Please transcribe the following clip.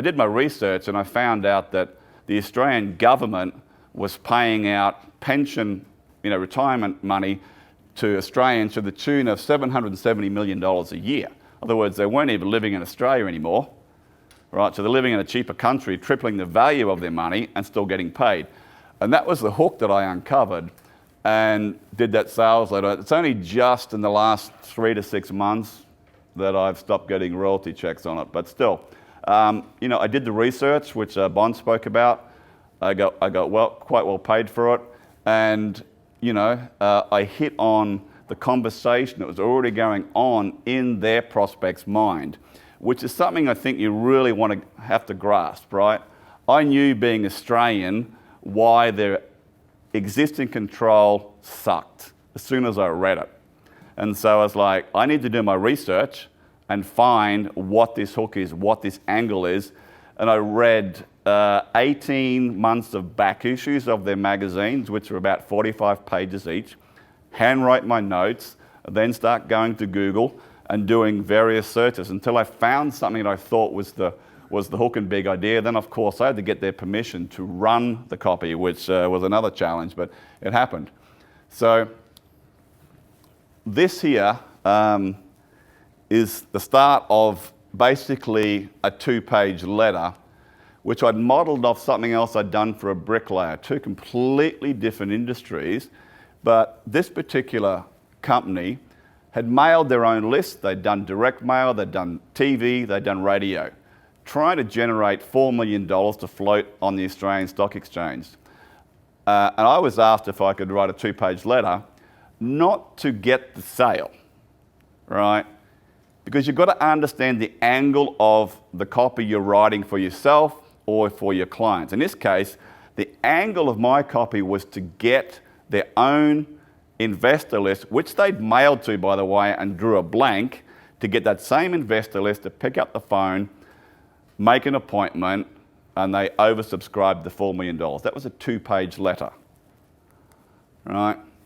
I did my research and I found out that the Australian government was paying out pension, retirement money to Australians to the tune of $770 million a year. In other words, they weren't even living in Australia anymore, right? So they're living in a cheaper country, tripling the value of their money and still getting paid. And that was the hook that I uncovered and did that sales letter. It's only just in the last 3 to 6 months that I've stopped getting royalty checks on it. But still, I did the research, which Bond spoke about. I got quite well paid for it. And, I hit on the conversation that was already going on in their prospect's mind, which is something I think you really have to grasp, right? I knew, being Australian, why their existing control sucked as soon as I read it. And so I was like, I need to do my research and find what this hook is, what this angle is. And I read 18 months of back issues of their magazines, which are about 45 pages each, handwrite my notes, then start going to Google and doing various searches until I found something that I thought was the hook and big idea. Then, of course, I had to get their permission to run the copy, which was another challenge, but it happened. So this here is the start of basically a 2-page letter, which I'd modelled off something else I'd done for a bricklayer, 2 completely different industries. But this particular company had mailed their own list. They'd done direct mail, they'd done TV, they'd done radio, trying to generate $4 million to float on the Australian Stock Exchange. And I was asked if I could write a 2-page letter, not to get the sale, right? Because you've got to understand the angle of the copy you're writing for yourself or for your clients. In this case, the angle of my copy was to get their own investor list, which they'd mailed to, by the way, and drew a blank, to get that same investor list to pick up the phone, make an appointment, and they oversubscribed the $4 million. That was a 2-page letter, right?